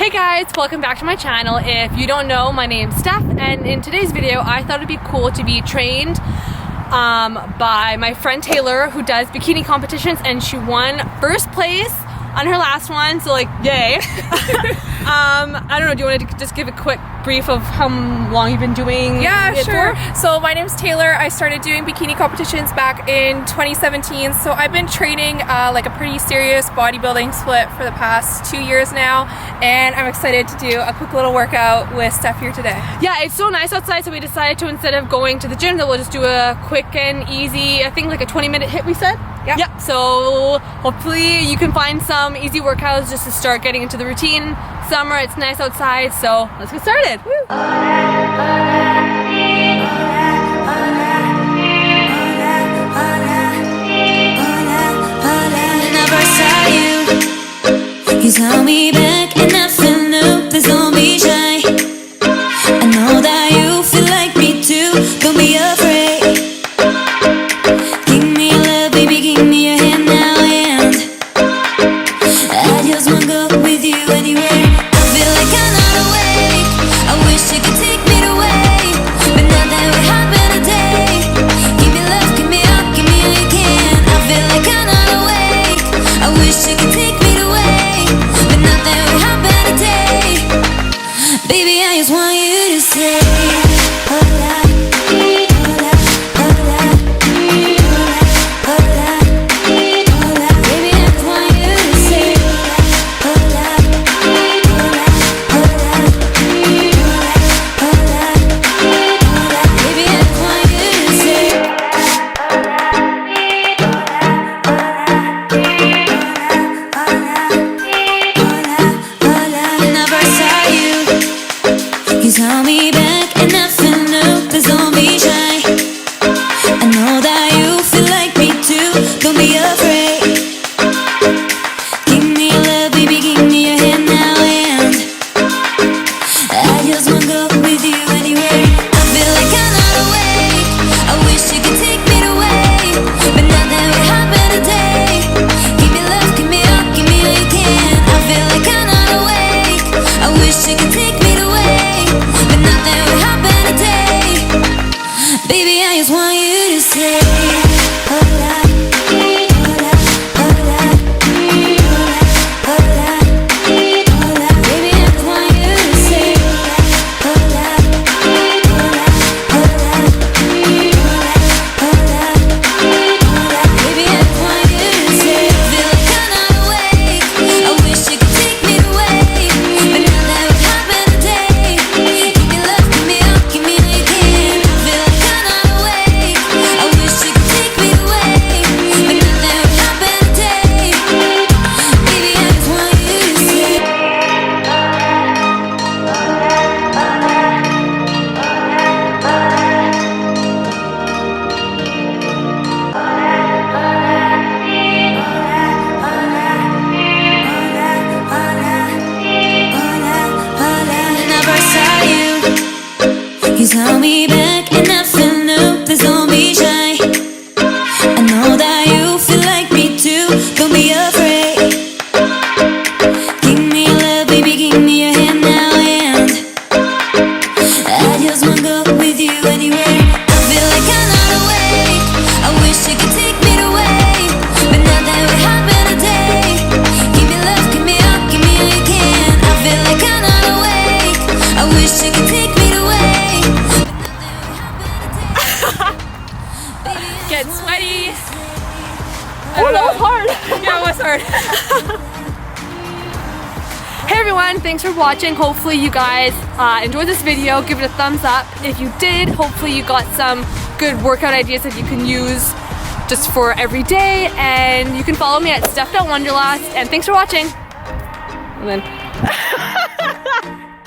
Hey guys, welcome back to my channel. If you don't know, my name's Steph, and in today's video I thought it'd be cool to be trained by my friend Taylor, who does bikini competitions, and she won first place on her last one, so like, yay. I don't know, do you want to just give a quick brief of how long you've been doing it sure. for? So my name's Taylor. I started doing bikini competitions back in 2017, so I've been training like a pretty serious bodybuilding split for the past 2 years now, and I'm excited to do a quick little workout with Steph here today. Yeah, it's so nice outside, so we decided to, instead of going to the gym, that we'll just do a quick and easy, I think like a 20-minute HIIT, we said? Yeah. So hopefully you can find some easy workouts just to start getting into the routine. Summer, it's nice outside, so let's get started. Woo. You tell me back and I feel new, please don't be shy. I know that you feel like me too, don't be afraid. Give me your love, baby, give me your hand now, and I just wanna go with you anywhere. I feel like I'm not awake, I wish you could take me away, but nothing would happen today. Give me love, give me up, give me all you can. I feel like I'm not awake, I wish you could take me away, but nothing would happen today. Baby, I just want you to say hola, hola, hola, hola, hola. Baby, I just want you to say hola, hola, hola, hola, hola. Baby, I just want you to say when I first saw you. You tell me back and I feel new, please don't be shy. I know that you feel like me too, don't be afraid. Give me your love, baby, give me your hand now, and I just wanna go with you anywhere. I feel like I'm not awake, I wish you could take me away, but nothing would happen today. Give me love, give me up, give me all you can. I feel like I'm not awake, I wish you could take me away, but nothing would happen today. Baby, I just want you to say hola, hola, hola, hola, hola. Baby, I just want you to say hola, hola, hola, hola, hola. Baby, I just want you to say I feel like I'm not awake, I wish you could take me away, but nothing would happen today. Give me love, give me up, give me all you can. I feel like I'm not awake, I wish you could take me away, but nothing would happen today. Baby, I just want you to say when I first saw you. You tell me back and I feel new, please don't be shy. I know that you feel like me too, don't be afraid. Give me your love, baby, give me your hand now, and I just wanna go with you anywhere. I feel like I'm not awake, I wish you could take me away, but nothing would happen today. Give me love, give me up, give me all you can. I feel like I'm not awake, I wish you could take me away, but nothing would happen today. Get sweaty. Oh, that was hard. Yeah, it was hard. Hey everyone, thanks for watching. Hopefully you guys enjoyed this video. Give it a thumbs up. If you did, hopefully you got some good workout ideas that you can use just for every day. And you can follow me at steph.wanderlust. And thanks for watching. And then